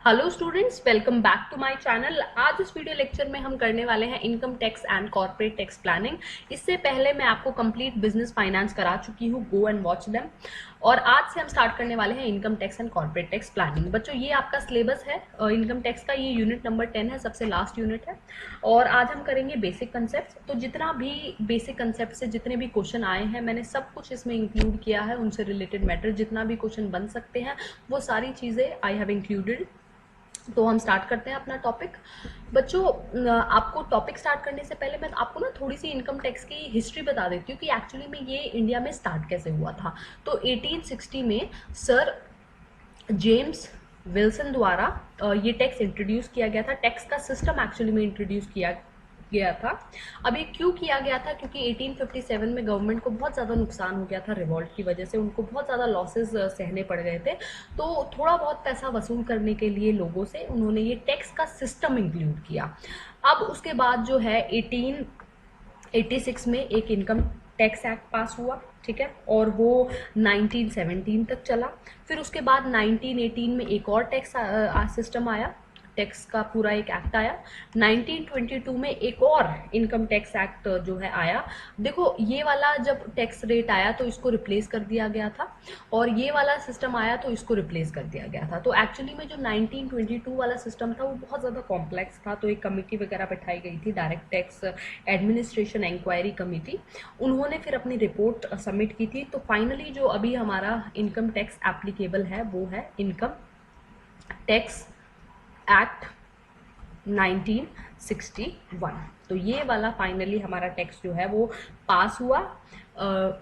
Hello students, welcome back to my channel. आज इस video lecture में हम करने वाले हैं income tax and corporate tax planning. इससे पहले मैं आपको कंप्लीट बिजनेस फाइनेंस करा चुकी हूँ, गो एंड वॉच देम। और आज से हम स्टार्ट करने वाले हैं income tax and corporate tax planning. बच्चों, ये आपका सिलेबस है इनकम टैक्स का, ये यूनिट नंबर 10 है, सबसे लास्ट यूनिट है। और आज हम करेंगे बेसिक कंसेप्ट। तो जितना भी बेसिक कंसेप्ट से जितने भी क्वेश्चन आए हैं, मैंने सब कुछ इसमें इंक्लूड किया है। उनसे रिलेटेड मैटर जितना भी क्वेश्चन बन सकते हैं वो सारी चीज़ें आई हैव इंक्लूडेड। तो हम स्टार्ट करते हैं अपना टॉपिक। बच्चों, आपको टॉपिक स्टार्ट करने से पहले मैं आपको ना थोड़ी सी इनकम टैक्स की हिस्ट्री बता देती हूँ कि एक्चुअली में ये इंडिया में स्टार्ट कैसे हुआ था। तो 1860 में सर जेम्स विल्सन द्वारा ये टैक्स इंट्रोड्यूस किया गया था। टैक्स का सिस्टम एक्चुअली में इंट्रोड्यूस किया गया था। अब ये क्यों किया गया था? क्योंकि 1857 में गवर्नमेंट को बहुत ज़्यादा नुकसान हो गया था रिवॉल्ट की वजह से, उनको बहुत ज़्यादा लॉसेस सहने पड़ गए थे। तो थोड़ा बहुत पैसा वसूल करने के लिए लोगों से उन्होंने ये टैक्स का सिस्टम इंक्लूड किया। अब उसके बाद जो है 1886 में एक इनकम टैक्स एक्ट पास हुआ, ठीक है, और वो 1917 तक चला। फिर उसके बाद 1918 में एक और टैक्स सिस्टम आया, टैक्स का पूरा एक एक्ट आया। 1922 में एक और इनकम टैक्स एक्ट जो है आया। देखो, ये वाला जब टैक्स रेट आया तो इसको रिप्लेस कर दिया गया था, और ये वाला सिस्टम आया तो इसको रिप्लेस कर दिया गया था। तो एक्चुअली में जो 1922 वाला सिस्टम था वो बहुत ज़्यादा कॉम्प्लेक्स था। तो एक कमेटी वगैरह बैठाई गई थी, direct tax administration inquiry committee. उन्होंने फिर अपनी रिपोर्ट सबमिट की थी। तो फाइनली जो अभी हमारा इनकम टैक्स एप्लीकेबल है वो है इनकम टैक्स एक्ट 1961। तो ये वाला फाइनली हमारा टैक्स जो है वो पास हुआ,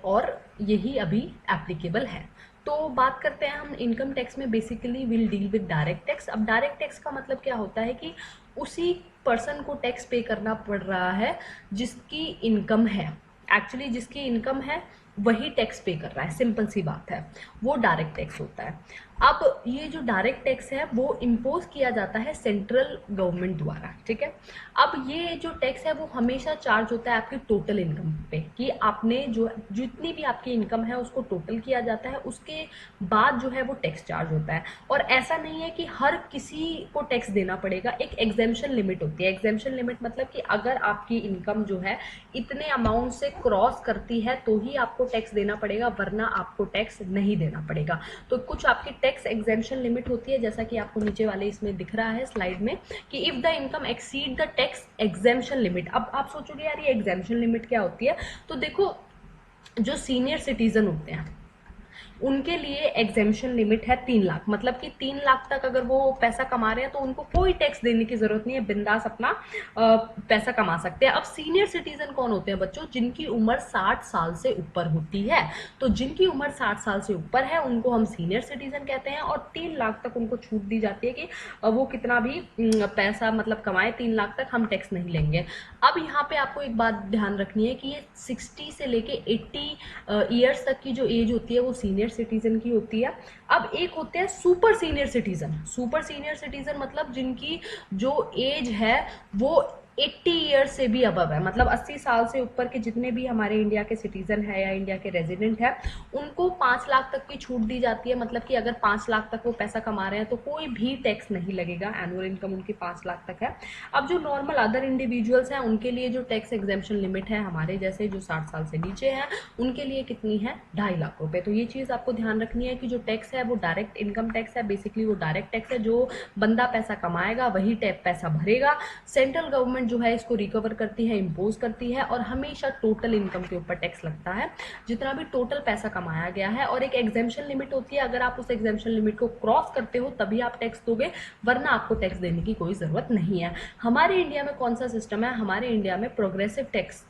और यही अभी एप्लीकेबल है। तो बात करते हैं हम इनकम टैक्स में। Basically will deal with direct tax. अब डायरेक्ट टैक्स का मतलब क्या होता है कि उसी पर्सन को टैक्स पे करना पड़ रहा है जिसकी इनकम है। एक्चुअली जिसकी इनकम है वही टैक्स पे कर रहा है, सिंपल सी बात है, वो डायरेक्ट टैक्स होता है। अब ये जो डायरेक्ट टैक्स है वो इम्पोज किया जाता है सेंट्रल गवर्नमेंट द्वारा, ठीक है। अब ये जो टैक्स है वो हमेशा चार्ज होता है आपकी टोटल इनकम पे, कि आपने जो जितनी भी आपकी इनकम है उसको टोटल किया जाता है, उसके बाद जो है वो टैक्स चार्ज होता है। और ऐसा नहीं है कि हर किसी को टैक्स देना पड़ेगा, एक एग्जेम्पशन लिमिट होती है। एग्जेम्पशन लिमिट मतलब कि अगर आपकी इनकम जो है इतने अमाउंट से क्रॉस करती है तो ही आपको टैक्स देना पड़ेगा, वरना आपको टैक्स नहीं देना पड़ेगा। तो कुछ आपकी टैक्स एग्जेम्पशन लिमिट होती है, जैसा कि आपको नीचे वाले इसमें दिख रहा है स्लाइड में, कि if the income exceed the tax exemption limit. अब आप सोचोगे यार ये एग्जेम्पशन लिमिट क्या होती है? तो देखो, जो सीनियर सिटीजन होते हैं उनके लिए एग्जेम्पशन लिमिट है 3 लाख। मतलब कि 3 लाख तक अगर वो पैसा कमा रहे हैं तो उनको कोई टैक्स देने की जरूरत नहीं है, बिंदास अपना पैसा कमा सकते हैं। अब सीनियर सिटीजन कौन होते हैं बच्चों? जिनकी उम्र 60 साल से ऊपर होती है। तो जिनकी उम्र 60 साल से ऊपर है उनको हम सीनियर सिटीजन कहते हैं, और 3 लाख तक उनको छूट दी जाती है कि वो कितना भी पैसा मतलब कमाए, 3 लाख तक हम टैक्स नहीं लेंगे। अब यहाँ पे आपको एक बात ध्यान रखनी है कि ये 60 से लेके 80 ईयर्स तक की जो एज होती है वो सीनियर सिटीजन की होती है। अब एक होते हैं super senior citizen. Super senior citizen मतलब जिनकी जो एज है वो 80 ईयर्स से भी अबव है, मतलब 80 साल से ऊपर के जितने भी हमारे इंडिया के सिटीजन है या इंडिया के रेजिडेंट है उनको 5 लाख तक की छूट दी जाती है। मतलब कि अगर 5 लाख तक वो पैसा कमा रहे हैं तो कोई भी टैक्स नहीं लगेगा, एनुअल इनकम उनकी 5 लाख तक है। अब जो नॉर्मल अदर इंडिविजुअल्स हैं उनके लिए जो टैक्स एग्जेम्पशन लिमिट है, हमारे जैसे जो 60 साल से नीचे हैं उनके लिए कितनी है? 2.5 लाख रुपए। तो ये चीज आपको ध्यान रखनी है कि जो टैक्स है वो डायरेक्ट इनकम टैक्स है। बेसिकली वो डायरेक्ट टैक्स है, जो बंदा पैसा कमाएगा वही पैसा भरेगा। सेंट्रल गवर्नमेंट जो है इसको रिकवर करती है, इम्पोज करती है, और हमेशा टोटल इनकम के ऊपर टैक्स लगता है, जितना भी टोटल पैसा कमाया गया है। और एक एग्जेम्पशन लिमिट होती है, अगर आप उस एग्जेम्पशन लिमिट को क्रॉस करते हो तभी आप टैक्स दोगे, वरना आपको टैक्स देने की कोई जरूरत नहीं है। हमारे इंडिया में कौन सा सिस्टम है? हमारे इंडिया में प्रोग्रेसिव टैक्स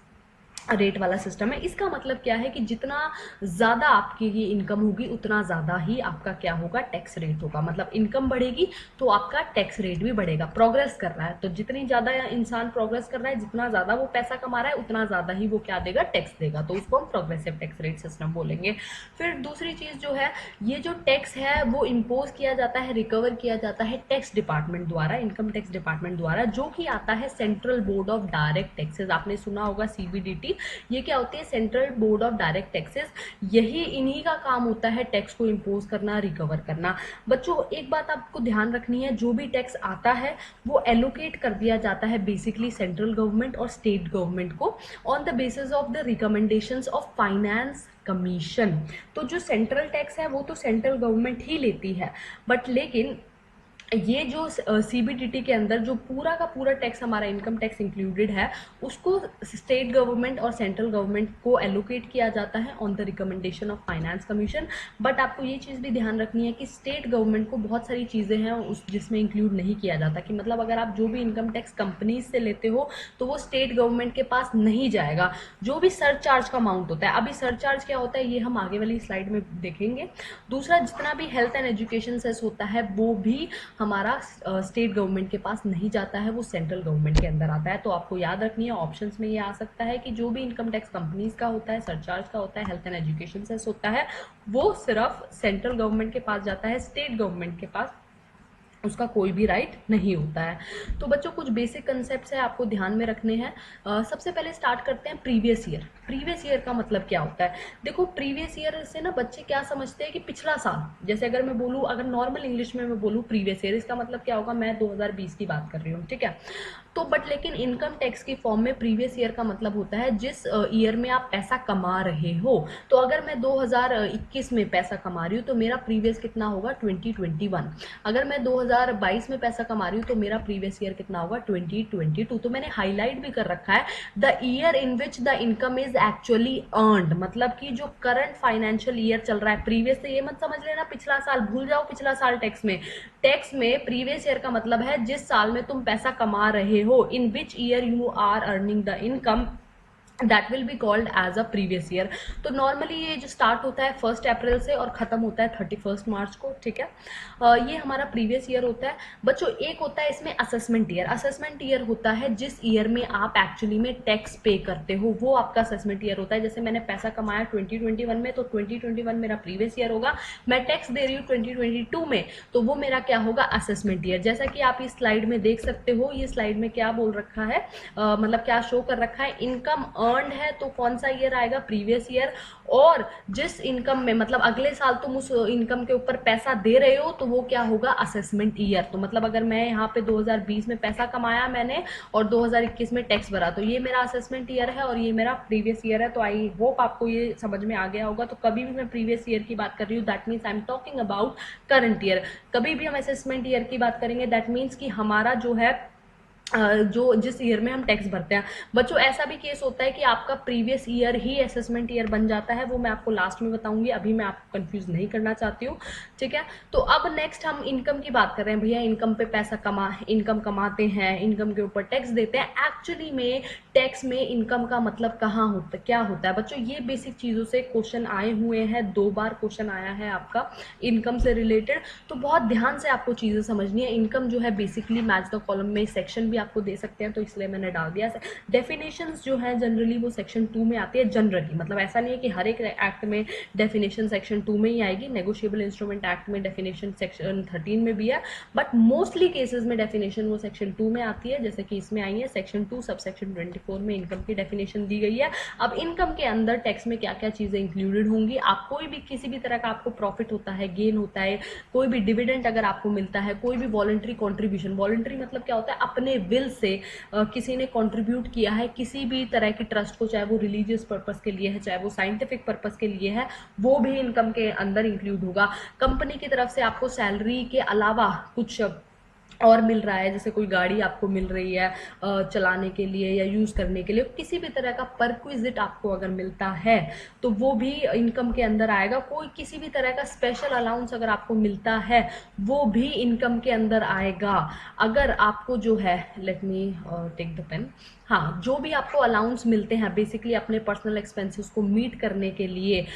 रेट वाला सिस्टम है। इसका मतलब क्या है कि जितना ज़्यादा आपकी ये इनकम होगी उतना ज़्यादा ही आपका क्या होगा? टैक्स रेट होगा। मतलब इनकम बढ़ेगी तो आपका टैक्स रेट भी बढ़ेगा। प्रोग्रेस कर रहा है तो जितनी ज़्यादा इंसान प्रोग्रेस कर रहा है, जितना ज़्यादा वो पैसा कमा रहा है उतना ज़्यादा ही वो क्या देगा? टैक्स देगा। तो उसको हम प्रोग्रेसिव टैक्स रेट सिस्टम बोलेंगे। फिर दूसरी चीज़ जो है, ये जो टैक्स है वो इम्पोज किया जाता है, रिकवर किया जाता है टैक्स डिपार्टमेंट द्वारा, इनकम टैक्स डिपार्टमेंट द्वारा, जो कि आता है central board of direct taxes. आपने सुना होगा CBDT। होती, ये क्या होती है, central board of direct taxes. यही इन्हीं का काम होता है टैक्स को इम्पोज करना, रिकवर करना। बच्चों एक बात आपको ध्यान रखनी है, जो भी टैक्स आता है वो एलोकेट कर दिया जाता है बेसिकली सेंट्रल गवर्नमेंट और स्टेट गवर्नमेंट को on the basis of the recommendations of finance commission. तो जो सेंट्रल टैक्स है वो तो सेंट्रल गवर्नमेंट ही लेती है, बट लेकिन ये जो सीबीडीटी के अंदर जो पूरा का पूरा टैक्स हमारा इनकम टैक्स इंक्लूडेड है, उसको स्टेट गवर्नमेंट और सेंट्रल गवर्नमेंट को एलोकेट किया जाता है on the recommendation of finance commission. But आपको ये चीज़ भी ध्यान रखनी है कि स्टेट गवर्नमेंट को बहुत सारी चीज़ें हैं उस जिसमें इंक्लूड नहीं किया जाता, कि मतलब अगर आप जो भी इनकम टैक्स कंपनीज से लेते हो तो वो स्टेट गवर्नमेंट के पास नहीं जाएगा। जो भी सरचार्ज का अमाउंट होता है, अभी सरचार्ज क्या होता है ये हम आगे वाली स्लाइड में देखेंगे। दूसरा, जितना भी हेल्थ एंड एजुकेशन सेस होता है वो भी हमारा स्टेट गवर्नमेंट के पास नहीं जाता है, वो सेंट्रल गवर्नमेंट के अंदर आता है। तो आपको याद रखनी है, ऑप्शंस में ये आ सकता है कि जो भी इनकम टैक्स कंपनीज का होता है, सरचार्ज का होता है, हेल्थ एंड एजुकेशन सेस होता है, वो सिर्फ सेंट्रल गवर्नमेंट के पास जाता है, स्टेट गवर्नमेंट के पास उसका कोई भी राइट नहीं होता है। तो बच्चों कुछ बेसिक कंसेप्ट्स है आपको ध्यान में रखने हैं। सबसे पहले स्टार्ट करते हैं प्रीवियस ईयर। प्रीवियस ईयर का मतलब क्या होता है? देखो प्रीवियस ईयर से ना बच्चे क्या समझते हैं कि पिछला साल, जैसे अगर मैं बोलूँ, अगर नॉर्मल इंग्लिश में मैं बोलूँ प्रीवियस ईयर, इसका मतलब क्या होगा, मैं 2020 की बात कर रही हूँ, ठीक है। तो बट लेकिन इनकम टैक्स की फॉर्म में प्रीवियस ईयर का मतलब होता है जिस ईयर में आप पैसा कमा रहे हो। तो अगर मैं 2021 में पैसा कमा रही हूँ तो मेरा प्रीवियस कितना होगा, 2021। अगर मैं 2022 में पैसा कमा रही हूँ तो मेरा प्रीवियस ईयर कितना होगा, 2022। तो मैंने हाईलाइट भी कर रखा है, the year in which the income is actually earned, मतलब कि जो करंट फाइनेंशियल ईयर चल रहा है। प्रीवियस से ये मत समझ लेना पिछला साल, भूल जाओ पिछला साल। टैक्स में प्रीवियस ईयर का मतलब है जिस साल में तुम पैसा कमा रहे हो, in which year you are earning the income, that will be called as a previous year. तो नॉर्मली ये जो स्टार्ट होता है 1 अप्रैल से और ख़त्म होता है 31 मार्च को, ठीक है। ये हमारा प्रीवियस ईयर होता है। बच्चों एक होता है इसमें असेसमेंट ईयर। असेसमेंट ईयर होता है जिस ईयर में आप एक्चुअली में टैक्स पे करते हो, वो आपका असेसमेंट ईयर होता है। जैसे मैंने पैसा कमाया 2021 में, तो 2021 मेरा प्रीवियस ईयर होगा। मैं टैक्स दे रही हूँ 2022 में, तो वो मेरा क्या होगा, असेसमेंट ईयर। जैसा कि आप इस स्लाइड में देख सकते हो, ये स्लाइड में क्या बोल रखा है, मतलब क्या शो कर रखा है, इनकम अर्नड है तो कौन सा ईयर आएगा, प्रीवियस ईयर। और जिस इनकम में, मतलब अगले साल तुम उस इनकम के ऊपर पैसा दे रहे हो, तो वो क्या होगा, असेसमेंट ईयर। तो मतलब अगर मैं यहाँ पे 2020 में पैसा कमाया मैंने और 2021 में टैक्स भरा, तो ये मेरा असेसमेंट ईयर है और ये मेरा प्रीवियस ईयर है। तो आई होप आपको ये समझ में आ गया होगा। तो कभी भी मैं प्रीवियस ईयर की बात कर रही हूँ, that means I am talking about current year. कभी भी हम असेसमेंट ईयर की बात करेंगे, दैट मीन्स कि हमारा जो है जो जिस ईयर में हम टैक्स भरते हैं। बच्चों ऐसा भी केस होता है कि आपका प्रीवियस ईयर ही असेसमेंट ईयर बन जाता है, वो मैं आपको लास्ट में बताऊंगी, अभी मैं आपको कंफ्यूज नहीं करना चाहती हूँ, ठीक है। तो अब नेक्स्ट हम इनकम की बात कर रहे हैं। भैया इनकम पे पैसा इनकम कमाते हैं, इनकम के ऊपर टैक्स देते हैं। एक्चुअली में टैक्स में इनकम का मतलब कहाँ होता है, क्या होता है? बच्चों ये बेसिक चीज़ों से क्वेश्चन आए हुए हैं, 2 बार क्वेश्चन आया है आपका इनकम से रिलेटेड। तो बहुत ध्यान से आपको चीज़ें समझनी है। इनकम जो है बेसिकली मैच द कॉलम में सेक्शन भी आपको दे सकते हैं, तो इसलिए मैंने डाल दिया। डेफिनेशंस जो है जनरली वो सेक्शन 2 में आती है। जनरली मतलब ऐसा नहीं है कि हर एक एक्ट में डेफिनेशन सेक्शन 2 में ही आएगी। नेगोशिएबल इंस्ट्रूमेंट एक्ट में डेफिनेशन सेक्शन 13 में भी है, बट मोस्टली केसेस में डेफिनेशन वो सेक्शन 2 में आती है। जैसे कि इसमें आई है सेक्शन 2 सब सेक्शन 24 में इनकम की डेफिनेशन दी गई है। अब इनकम के अंदर टैक्स में क्या क्या चीजें इंक्लूडेड होंगी, आप कोई भी किसी भी तरह का आपको प्रॉफिट होता है, गेन होता है, कोई भी डिविडेंड अगर आपको मिलता है, कोई भी वॉलंटरी कॉन्ट्रीब्यूशन, वॉलंटरी मतलब क्या होता है, अपने विल से किसी ने कंट्रीब्यूट किया है किसी भी तरह की ट्रस्ट को, चाहे वो रिलीजियस पर्पस के लिए है, चाहे वो साइंटिफिक पर्पस के लिए है, वो भी इनकम के अंदर इंक्लूड होगा। कंपनी की तरफ से आपको सैलरी के अलावा कुछ और मिल रहा है, जैसे कोई गाड़ी आपको मिल रही है चलाने के लिए या यूज करने के लिए, किसी भी तरह का परक्विजिट आपको अगर मिलता है तो वो भी इनकम के अंदर आएगा। कोई किसी भी तरह का स्पेशल अलाउंस अगर आपको मिलता है वो भी इनकम के अंदर आएगा। अगर आपको जो है, let me take the pen, हाँ, जो भी आपको अलाउंस मिलते हैं बेसिकली अपने पर्सनल एक्सपेंसेस को मीट करने के लिए,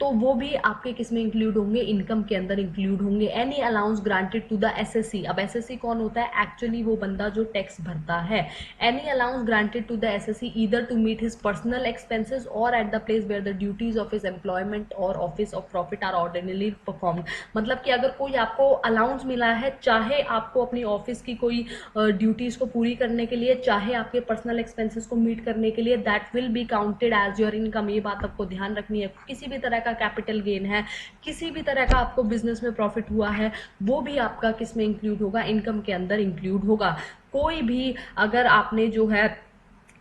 तो वो भी आपके किस में इंक्लूड होंगे, इनकम के अंदर इंक्लूड होंगे। Any allowance granted to the assessee, अब एसएससी कौन होता है, एक्चुअली वो बंदा जो टैक्स भरता है। Any allowance granted to the assessee either to meet his personal expenses और at the place where the duties of his employment और office of profit are ordinarily performed. मतलब कि अगर कोई आपको अलाउंस मिला है, चाहे आपको अपनी ऑफिस की कोई ड्यूटीज को पूरी करने के लिए, चाहे आपके पर्सनल एक्सपेंसेस को मीट करने के लिए, that will be counted as your income. ये बात आपको ध्यान रखनी है। किसी भी तरह का कैपिटल गेन है, किसी भी तरह का आपको बिजनेस में प्रॉफिट हुआ है, वो भी आपका किस में इंक्लूड होगा, इनकम के अंदर इंक्लूड होगा। कोई भी अगर आपने जो है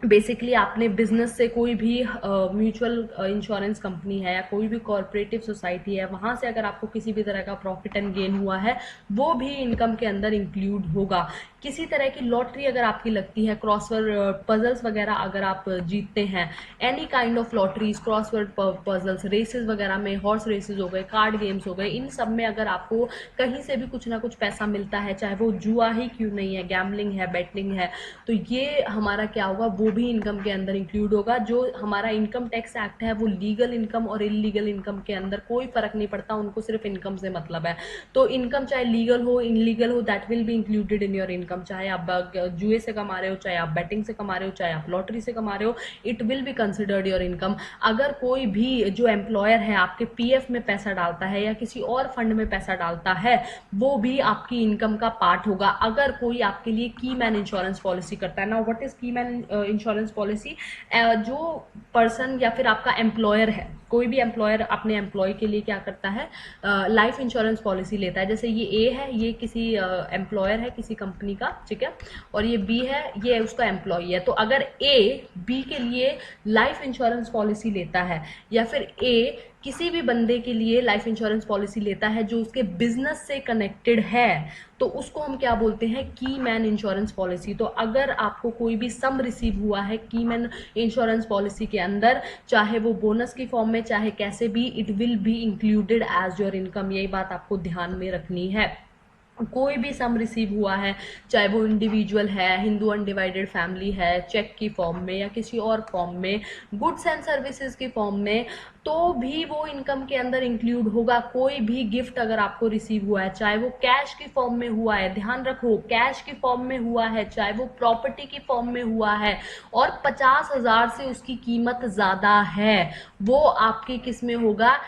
बेसिकली आपने बिजनेस से कोई भी म्यूचुअल इंश्योरेंस कंपनी है या कोई भी कॉर्पोरेटिव सोसाइटी है, वहां से अगर आपको किसी भी तरह का प्रॉफिट एंड गेन हुआ है, वो भी इनकम के अंदर इंक्लूड होगा। किसी तरह की लॉटरी अगर आपकी लगती है, क्रॉसवर्ड पजल्स वगैरह अगर आप जीतते हैं, any kind of lotteries, crossword puzzles, races वगैरह में, हॉर्स रेसेस हो गए, कार्ड गेम्स हो गए, इन सब में अगर आपको कहीं से भी कुछ ना कुछ पैसा मिलता है, चाहे वो जुआ ही क्यों नहीं है, गैम्बलिंग है, बेटिंग है, तो ये हमारा क्या होगा, वो भी इनकम के अंदर इंक्लूड होगा। जो हमारा इनकम टैक्स एक्ट है वो लीगल इनकम और इलीगल इनकम के अंदर कोई फर्क नहीं पड़ता, उनको सिर्फ इनकम से मतलब है। तो इनकम चाहे लीगल हो, इनलीगल हो, that will be included in your income. चाहे आप जुए से कमा रहे हो, चाहे आप बेटिंग से कमा रहे हो, चाहे आप लॉटरी से कमा रहे हो, it will be considered your income. अगर कोई भी जो एम्प्लॉयर है आपके पीएफ में पैसा डालता है या किसी और फंड में पैसा डालता है, वो भी आपकी इनकम का पार्ट होगा। अगर कोई आपके लिए की मैन इंश्योरेंस पॉलिसी करता है ना, व्हाट इज की मैन इंश्योरेंस पॉलिसी, जो पर्सन या फिर आपका एम्प्लॉयर है, कोई भी एम्प्लॉयर अपने एम्प्लॉय के लिए क्या करता है, लाइफ इंश्योरेंस पॉलिसी लेता है। जैसे ये ए है, ये किसी एम्प्लॉयर है किसी कंपनी का, ठीक है, और ये बी है, ये उसका एम्प्लॉय है। तो अगर ए बी के लिए लाइफ इंश्योरेंस पॉलिसी लेता है, या फिर ए किसी भी बंदे के लिए लाइफ इंश्योरेंस पॉलिसी लेता है जो उसके बिजनेस से कनेक्टेड है, तो उसको हम क्या बोलते हैं, की मैन इंश्योरेंस पॉलिसी। तो अगर आपको कोई भी सम रिसीव हुआ है की मैन इंश्योरेंस पॉलिसी के अंदर, चाहे वो बोनस की फॉर्म में, चाहे कैसे भी, it will be included as your income. यही बात आपको ध्यान में रखनी है। कोई भी सम रिसीव हुआ है, चाहे वो इंडिविजुअल है, हिंदू अनडिवाइडेड फैमिली है, चेक की फॉर्म में या किसी और फॉर्म में, गुड्स एंड सर्विसेज की फॉर्म में, तो भी वो इनकम के अंदर इंक्लूड होगा। कोई भी गिफ्ट अगर आपको रिसीव हुआ है, चाहे वो कैश की फॉर्म में हुआ है, ध्यान रखो कैश की फॉर्म में हुआ है, चाहे वो प्रॉपर्टी की फॉर्म में हुआ है, और 50,000 से उसकी कीमत ज्यादा है, वो आपके किस में होगा,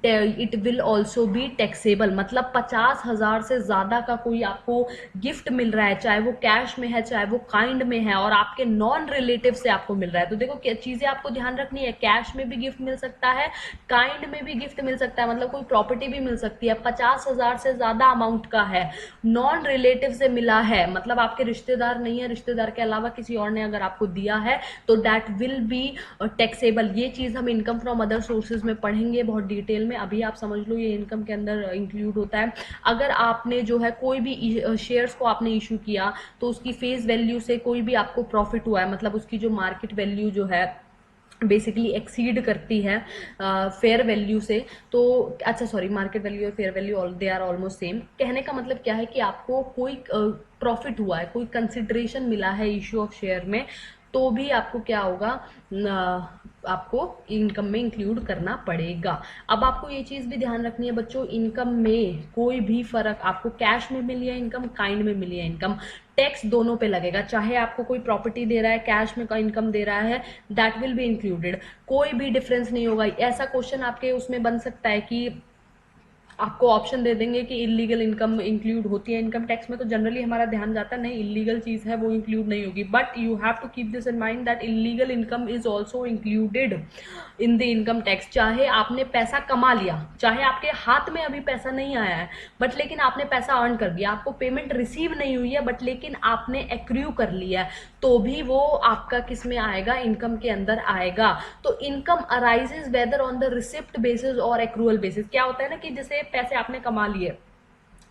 it will also be taxable. मतलब 50,000 से ज्यादा का कोई आपको गिफ्ट मिल रहा है, चाहे वो कैश में है, चाहे वो काइंड में है, और आपके नॉन रिलेटिव से आपको मिल रहा है, तो देखो क्या चीजें आपको ध्यान रखनी है। कैश में भी गिफ्ट मिल सकता है, काइंड में भी गिफ्ट मिल सकता है, मतलब कोई प्रॉपर्टी भी मिल सकती है। 50,000 से ज्यादा अमाउंट का है, नॉन रिलेटिव से मिला है, मतलब आपके रिश्तेदार नहीं है, रिश्तेदार के अलावा किसी और ने अगर आपको दिया है, तो दैट विल बी टैक्सेबल। ये चीज हम इनकम फ्रॉम अदर सोर्सेज में पढ़ेंगे बहुत डिटेल में। अभी आप समझ लो ये इनकम के अंदर इंक्लूड होता है। अगर आपने जो है कोई भी शेयर्स को आपने इशू किया, तो उसकी फेस वैल्यू से कोई भी आपको प्रॉफिट हुआ है, मतलब उसकी जो मार्केट वैल्यू जो है बेसिकली एक्सीड करती है फेयर वैल्यू से, तो अच्छा सॉरी, मार्केट वैल्यू और fair value they are almost same. कहने का मतलब क्या है कि आपको कोई प्रॉफिट हुआ है, कोई कंसिडरेशन मिला है इशू ऑफ शेयर में, तो भी आपको क्या होगा, आपको इनकम में इंक्लूड करना पड़ेगा। अब आपको ये चीज भी ध्यान रखनी है बच्चों, इनकम में कोई भी फर्क, आपको कैश में मिली है इनकम, काइंड में मिली है इनकम, टैक्स दोनों पे लगेगा। चाहे आपको कोई प्रॉपर्टी दे रहा है, कैश में का इनकम दे रहा है, दैट विल बी इंक्लूडेड, कोई भी डिफरेंस नहीं होगा। ऐसा क्वेश्चन आपके उसमें बन सकता है कि आपको ऑप्शन दे देंगे कि इलीगल इनकम इंक्लूड होती है इनकम टैक्स में, तो जनरली हमारा ध्यान जाता है नहीं, इलीगल चीज है वो इंक्लूड नहीं होगी। But you have to keep this in mind that illegal income is also included in the income tax. चाहे आपने पैसा कमा लिया, चाहे आपके हाथ में अभी पैसा नहीं आया है, बट लेकिन आपने पैसा अर्न कर दिया, आपको पेमेंट रिसीव नहीं हुई है, बट लेकिन आपने एक्रू कर लिया है, तो भी वो आपका किस में आएगा, इनकम के अंदर आएगा। तो income arises whether on the receipt basis और एक्रूअल बेसिस। क्या होता है ना कि जैसे पैसे आपने कमा लिए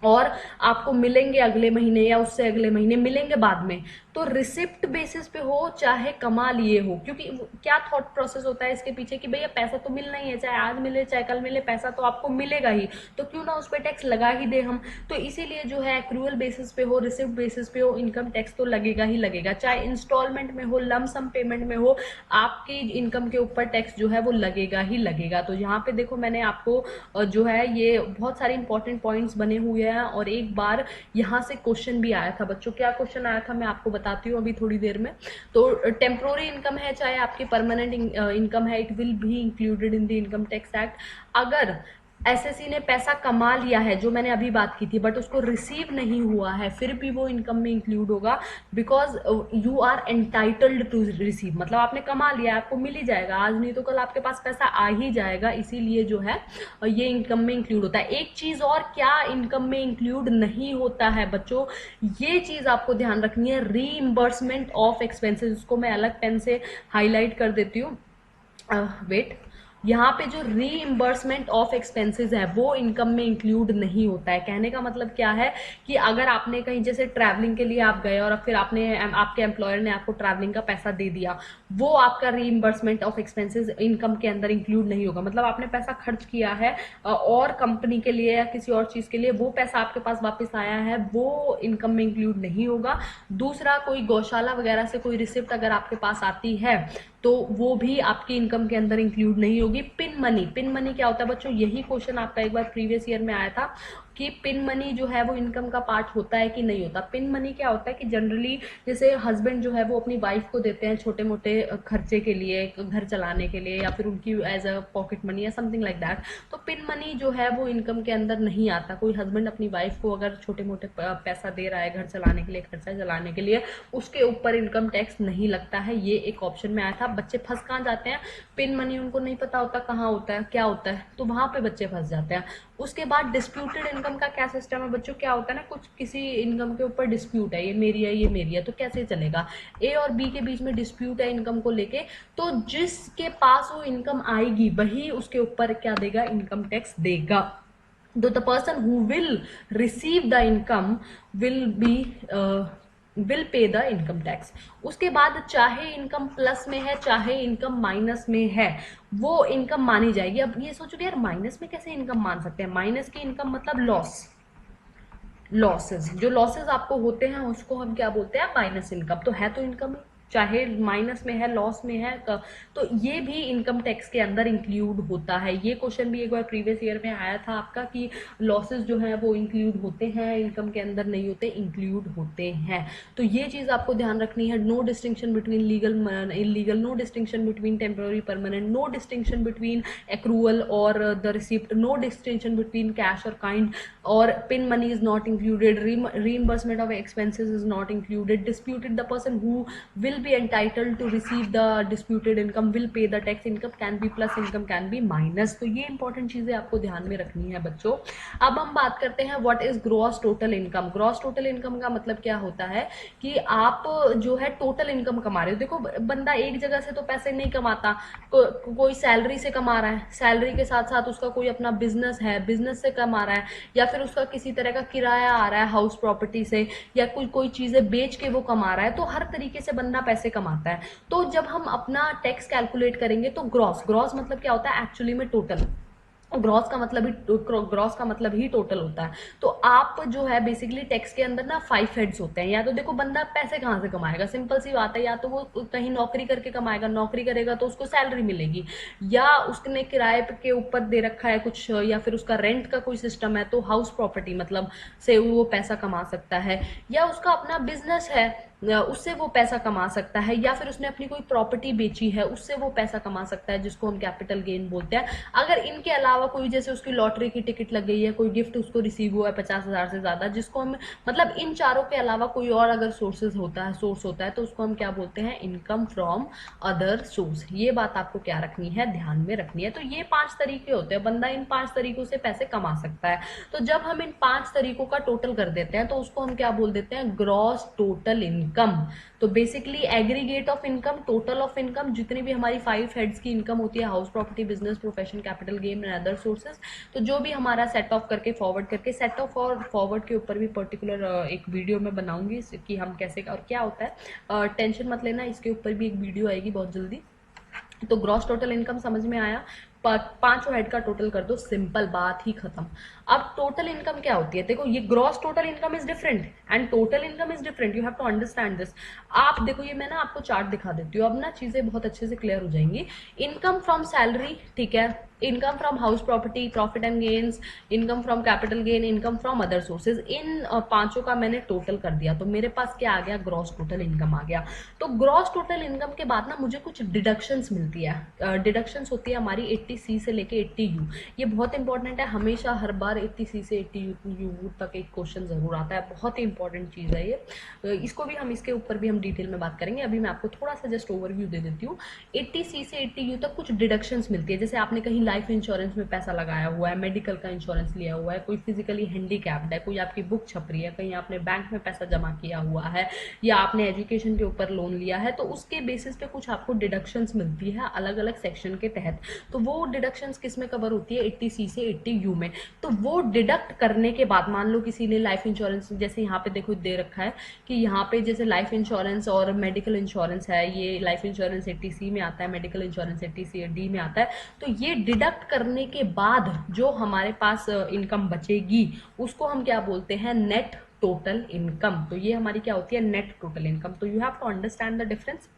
और आपको मिलेंगे अगले महीने या उससे अगले महीने मिलेंगे बाद में, तो रिसिप्ट बेसिस पे हो चाहे कमा लिए हो, क्योंकि क्या थॉट प्रोसेस होता है इसके पीछे कि भैया पैसा तो मिलना ही है, चाहे आज मिले चाहे कल मिले, पैसा तो आपको मिलेगा ही, तो क्यों ना उस पर टैक्स लगा ही दे हम। तो इसीलिए जो है एक्रूअल बेसिस पे हो, रिसिप्ट बेसिस पे हो, इनकम टैक्स तो लगेगा ही लगेगा, चाहे इंस्टॉलमेंट में हो, लमसम पेमेंट में हो, आपकी इनकम के ऊपर टैक्स जो है वो लगेगा ही लगेगा। तो यहाँ पे देखो मैंने आपको जो है ये बहुत सारे इंपॉर्टेंट पॉइंट्स बने हुए हैं, और एक बार यहाँ से क्वेश्चन भी आया था बच्चों। क्या क्वेश्चन आया था मैं आपको बताती हूँ अभी थोड़ी देर में। तो टेम्पोररी इनकम है चाहे आपकी परमानेंट इनकम है, it will be included in the income tax act. अगर एसएससी ने पैसा कमा लिया है, जो मैंने अभी बात की थी, बट उसको रिसीव नहीं हुआ है, फिर भी वो इनकम में इंक्लूड होगा, because you are entitled to receive, मतलब आपने कमा लिया, आपको मिल ही जाएगा, आज नहीं तो कल आपके पास पैसा आ ही जाएगा, इसीलिए जो है ये इनकम में इंक्लूड होता है। एक चीज और क्या इनकम में इंक्लूड नहीं होता है बच्चों, ये चीज आपको ध्यान रखनी है, रीइंबर्समेंट ऑफ एक्सपेंसेस। उसको मैं अलग पेन से हाईलाइट कर देती हूँ, वेट। यहाँ पे जो रीइंबर्समेंट ऑफ एक्सपेंसेस है वो इनकम में इंक्लूड नहीं होता है। कहने का मतलब क्या है कि अगर आपने कहीं जैसे ट्रैवलिंग के लिए आप गए और फिर आपने आपके एम्प्लॉयर ने आपको ट्रैवलिंग का पैसा दे दिया, वो आपका रीइंबर्समेंट ऑफ एक्सपेंसेस इनकम के अंदर इंक्लूड नहीं होगा। मतलब आपने पैसा खर्च किया है और कंपनी के लिए या किसी और चीज के लिए, वो पैसा आपके पास वापस आया है, वो इनकम में इंक्लूड नहीं होगा। दूसरा, कोई गौशाला वगैरह से कोई रिसिप्ट अगर आपके पास आती है तो वो भी आपकी इनकम के अंदर इंक्लूड नहीं होगी। पिन मनी, पिन मनी क्या होता है बच्चों, यही क्वेश्चन आपका एक बार प्रीवियस ईयर में आया था कि पिन मनी जो है वो इनकम का पार्ट होता है कि नहीं होता। पिन मनी क्या होता है कि जनरली जैसे हस्बैंड जो है वो अपनी वाइफ को देते हैं छोटे मोटे खर्चे के लिए, घर चलाने के लिए, या फिर उनकी एज अ पॉकेट मनी या समथिंग लाइक दैट। तो पिन मनी जो है वो इनकम के अंदर नहीं आता। कोई हस्बैंड अपनी वाइफ को अगर छोटे मोटे पैसा दे रहा है घर चलाने के लिए, खर्चा चलाने के लिए, उसके ऊपर इनकम टैक्स नहीं लगता है। ये एक ऑप्शन में आया था। बच्चे फंस कहाँ जाते हैं, पिन मनी उनको नहीं पता होता कहाँ होता है, क्या होता है, तो वहां पे बच्चे फंस जाते हैं। उसके बाद डिस्प्यूटेड इनकम का क्या सिस्टम है बच्चों, क्या होता है ना, कुछ किसी इनकम के ऊपर डिस्प्यूट है, ये मेरी है ये मेरी है, तो कैसे चलेगा, ए और बी के बीच में डिस्प्यूट है इनकम को लेके, तो जिसके पास वो इनकम आएगी वही उसके ऊपर क्या देगा, इनकम टैक्स देगा। तो the person who will receive the income will pay the income tax. उसके बाद चाहे इनकम प्लस में है चाहे इनकम माइनस में है, वो इनकम मानी जाएगी। अब ये सोचो यार माइनस में कैसे इनकम मान सकते हैं, माइनस की इनकम मतलब लॉसेस, जो लॉसेस आपको होते हैं उसको हम क्या बोलते हैं, माइनस इनकम। तो है तो इनकम ही, चाहे माइनस में है लॉस में है, तो ये भी इनकम टैक्स के अंदर इंक्लूड होता है। ये क्वेश्चन भी एक बार प्रीवियस ईयर में आया था आपका कि लॉसेस जो है वो इंक्लूड होते हैं, इनकम के अंदर नहीं होते, इंक्लूड होते हैं। तो ये चीज आपको ध्यान रखनी है। No distinction between legal illegal, no distinction between temporary permanent, no distinction between accrual और the receipt, no distinction between cash और काइंड, और pin money is not included, reimbursement of expenses is not included, disputed, the person who will be entitled to receive the disputed income will pay the tax, income can be plus, income can be minus। तो ये important चीजें आपको ध्यान में रखनी है बच्चों। अब हम बात करते हैं what is gross total income. Gross total income का मतलब क्या होता है कि आप जो है टोटल इनकम कमा रहे हो। देखो बंदा एक जगह से तो पैसे नहीं कमाता, कोई सैलरी से कमा रहा है, सैलरी के साथ साथ उसका कोई अपना बिजनेस है, बिजनेस से कमा रहा है, या फिर उसका किसी तरह का किराया आ रहा है हाउस प्रॉपर्टी से, या कोई चीजें बेच के वो कमा रहा है। तो हर तरीके से बंदा पैसे कमाता है। तो जब हम अपना टैक्स कैलकुलेट करेंगे तो ग्रॉस मतलब क्या होता है, एक्चुअली में टोटल। ग्रॉस का मतलब ही टोटल होता है। तो आप जो है बेसिकली टैक्स के अंदर ना 5 हेड्स होते हैं। या तो देखो बंदा पैसे कहाँ से कमाएगा, सिंपल सी बात है, या तो वो कहीं नौकरी करके कमाएगा, नौकरी करेगा तो उसको सैलरी मिलेगी, या उसने किराए के ऊपर दे रखा है कुछ, या फिर उसका रेंट का कोई सिस्टम है तो हाउस प्रॉपर्टी मतलब से वो पैसा कमा सकता है, या उसका अपना बिजनेस है उससे वो पैसा कमा सकता है, या फिर उसने अपनी कोई प्रॉपर्टी बेची है उससे वो पैसा कमा सकता है, जिसको हम कैपिटल गेन बोलते हैं। अगर इनके अलावा कोई जैसे उसकी लॉटरी की टिकट लग गई है, कोई गिफ्ट उसको रिसीव हुआ है 50,000 से ज्यादा, जिसको हम मतलब इन चारों के अलावा कोई और अगर सोर्स होता है तो उसको हम क्या बोलते हैं, इनकम फ्रॉम अदर सोर्स। ये बात आपको क्या रखनी है, ध्यान में रखनी है। तो ये 5 तरीके होते हैं, बंदा इन 5 तरीकों से पैसे कमा सकता है। तो जब हम इन 5 तरीकों का टोटल कर देते हैं तो उसको हम क्या बोल देते हैं, ग्रॉस टोटल इनकम। तो basically aggregate of income, total of income, जितनी भी हमारी 5 हेड्स की इनकम होती है, house property, business, profession, capital gain and other other sources. तो जो भी हमारा सेट ऑफ करके फॉरवर्ड करके, सेट ऑफ और फॉरवर्ड के ऊपर भी पर्टिकुलर एक वीडियो मैं बनाऊंगी कि हम कैसे और क्या होता है, टेंशन मत लेना, इसके ऊपर भी एक वीडियो आएगी बहुत जल्दी। तो ग्रॉस टोटल इनकम समझ में आया, पांचों हेड का टोटल कर दो, सिंपल बात ही खत्म। अब टोटल इनकम क्या होती है, देखो ये gross total income is different and total income is different, you have to understand this. आप देखो, ये मैं ना आपको चार्ट दिखा देती हूँ, अब ना चीजें बहुत अच्छे से क्लियर हो जाएंगी। इनकम फ्रॉम सैलरी, ठीक है, income from house property, profit and gains, income from capital gain, income from other sources, इन पांचों का मैंने टोटल कर दिया, तो मेरे पास क्या आ गया, ग्रॉस टोटल इनकम आ गया। तो ग्रॉस टोटल इनकम के बाद ना मुझे कुछ डिडक्शंस मिलती है, डिडक्शंस होती है हमारी 80C से लेके 80U। ये बहुत इंपॉर्टेंट है, हमेशा हर बार 80C से 80U तक एक क्वेश्चन जरूर आता है, बहुत ही इंपॉर्टेंट चीज है ये। इसको भी हम, इसके ऊपर भी हम डिटेल में बात करेंगे, अभी मैं आपको थोड़ा सा जस्ट ओवरव्यू दे देती हूँ। 80C से 80U तक कुछ डिडक्शंस मिलती है, जैसे आपने कहीं लाइफ इंश्योरेंस में पैसा लगाया हुआ है, मेडिकल का इंश्योरेंस लिया हुआ है, कोई फिजिकली हैंडीकैप्ड है, कोई आपकी बुक छप रही है, कहीं आपने बैंक में पैसा जमा किया हुआ है, या आपने एजुकेशन के ऊपर लोन लिया है, तो उसके बेसिस पे कुछ आपको डिडक्शंस मिलती है अलग अलग सेक्शन के तहत। तो वो डिडक्शंस किस में कवर होती है, 80C से 80U में। तो वो डिडक्ट करने के बाद, मान लो किसी ने लाइफ इंश्योरेंस, जैसे यहाँ पे देखो दे रखा है कि यहाँ पे जैसे लाइफ इंश्योरेंस और मेडिकल इंश्योरेंस है, ये लाइफ इंश्योरेंस 80C में आता है, मेडिकल इंश्योरेंस 80C में आता है। तो ये डिडक्ट करने के बाद जो हमारे पास इनकम बचेगी उसको हम क्या बोलते हैं, नेट टोटल इनकम। तो ये हमारी क्या होती है, नेट टोटल इनकम। तो you have to understand the difference.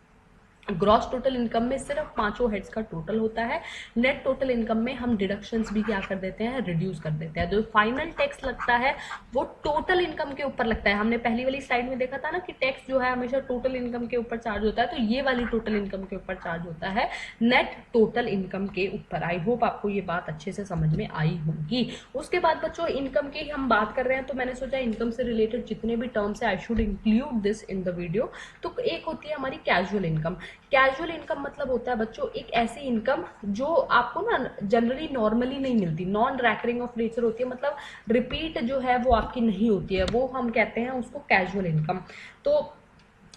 Gross total income में सिर्फ पांचों हेड्स का टोटल होता है, नेट टोटल इनकम में हम डिडक्शंस भी क्या कर देते हैं, रिड्यूस कर देते हैं। जो फाइनल टैक्स लगता है वो टोटल इनकम के ऊपर लगता है। हमने पहली वाली स्लाइड में देखा था ना कि टैक्स जो है हमेशा टोटल इनकम के ऊपर चार्ज होता है, तो ये वाली टोटल इनकम के ऊपर चार्ज होता है नेट टोटल इनकम के ऊपर। आई होप आपको ये बात अच्छे से समझ में आई होगी। उसके बाद बच्चों इनकम की हम बात कर रहे हैं, तो मैंने सोचा इनकम से रिलेटेड जितने भी टर्म्स है I should include this in the video. तो एक होती है हमारी कैजुअल इनकम। कैजुअल इनकम मतलब होता है बच्चों एक ऐसी इनकम जो आपको ना जनरली नॉर्मली नहीं मिलती, नॉन रैकरिंग ऑफ नेचर होती है, मतलब रिपीट जो है वो आपकी नहीं होती है, वो हम कहते हैं उसको कैजुअल इनकम। तो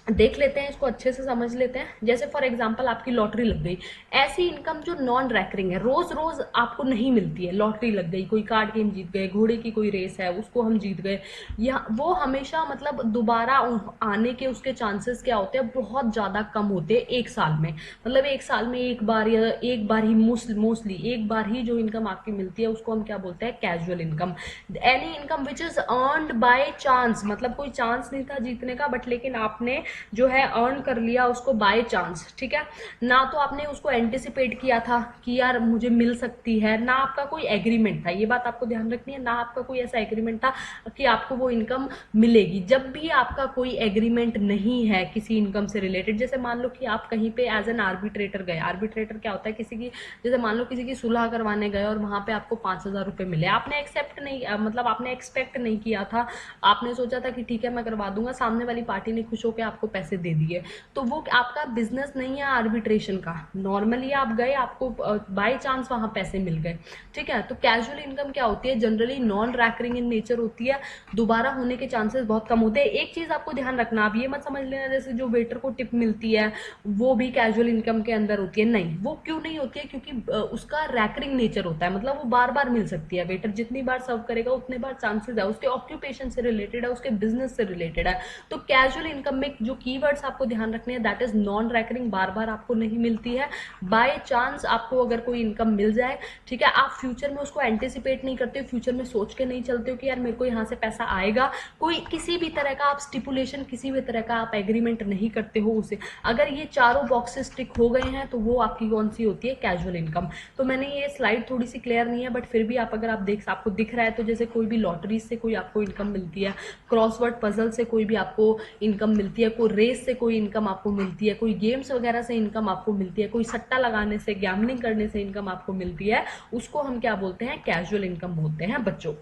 देख लेते हैं, इसको अच्छे से समझ लेते हैं। जैसे फॉर एग्जांपल आपकी लॉटरी लग गई, ऐसी इनकम जो नॉन रैकरिंग है, रोज रोज आपको नहीं मिलती है। लॉटरी लग गई, कोई कार्ड गेम जीत गए, घोड़े की कोई रेस है उसको हम जीत गए, या वो हमेशा मतलब दोबारा आने के उसके चांसेस क्या होते हैं, बहुत ज्यादा कम होते हैं एक साल में। मतलब एक साल में एक बार या एक बार ही मोस्टली एक बार ही जो इनकम आपकी मिलती है उसको हम क्या बोलते हैं, casual income. Any income which is earned by chance, मतलब कोई चांस नहीं था जीतने का, बट लेकिन आपने जो है अर्न कर लिया उसको बाय चांस, ठीक है। ना तो आपने उसको एंटिसिपेट किया था कि यार मुझे मिल सकती है, ना आपका कोई एग्रीमेंट था, ये बात आपको ध्यान रखनी है, ना आपका कोई ऐसा एग्रीमेंट था कि आपको वो इनकम मिलेगी। जब भी आपका कोई एग्रीमेंट नहीं है किसी इनकम से रिलेटेड, जैसे मान लो कि आप कहीं पे एज एन आर्बिट्रेटर गए, आर्बिट्रेटर क्या होता है, किसी की, जैसे मान लो किसी की सुलह करवाने गए और वहां पे आपको 5,000 रुपए मिले, आपने एक्सेप्ट नहीं, मतलब आपने एक्सपेक्ट नहीं किया था, आपने सोचा था कि ठीक है मैं करवा दूंगा, सामने वाली पार्टी ने खुश होकर आपको पैसे दे दिए, तो वो आपका बिजनेस नहीं है आर्बिट्रेशन का, नॉर्मली आप गए, आपको बाय चांस वहां पैसे मिल गए, ठीक है। तो कैजुअल इनकम क्या होती है, generally non recurring in nature होती है, दोबारा होने के चांसेस बहुत कम होते हैं। एक चीज आपको ध्यान रखना, आप ये मत समझ लेना जैसे जो वेटर को टिप मिलती है वो भी कैजुअल इनकम के अंदर होती है, नहीं, वो क्यों नहीं होती है, क्योंकि उसका रैकरिंग नेचर होता है, मतलब वो बार बार मिल सकती है। वेटर जितनी बार सर्व करेगा उतने बार चांसेस है, उसके ऑक्यूपेशन से रिलेटेड है, उसके बिजनेस से रिलेटेड है। तो कैजुअल इनकम में जो कीवर्ड्स आपको ध्यान रखने हैं, दैट इज नॉन रैकरिंग, बार बार आपको नहीं मिलती है, बाय चांस आपको अगर कोई इनकम मिल जाए, ठीक है, आप फ्यूचर में उसको एंटिसिपेट नहीं करते हो, फ्यूचर में सोच के नहीं चलते हो कि यार मेरे को यहाँ से पैसा आएगा, कोई किसी भी तरह का आप स्टिपुलेशन, किसी भी तरह का आप एग्रीमेंट नहीं करते हो उसे। अगर ये चारों बॉक्सेस टिक हो गए हैं तो वो आपकी कौन सी होती है, कैजुअल इनकम। तो मैंने ये स्लाइड थोड़ी सी क्लियर नहीं है, बट फिर भी आप अगर आप आपको दिख रहा है, तो जैसे कोई भी लॉटरी से कोई आपको इनकम मिलती है, क्रॉसवर्ड पजल से कोई भी आपको इनकम मिलती है, कोई रेस से कोई इनकम आपको मिलती है, कोई गेम्स वगैरह से इनकम आपको मिलती है, कोई सट्टा लगाने से, गैम्बलिंग करने से इनकम आपको मिलती है, उसको हम क्या बोलते हैं, कैजुअल इनकम बोलते हैं बच्चों।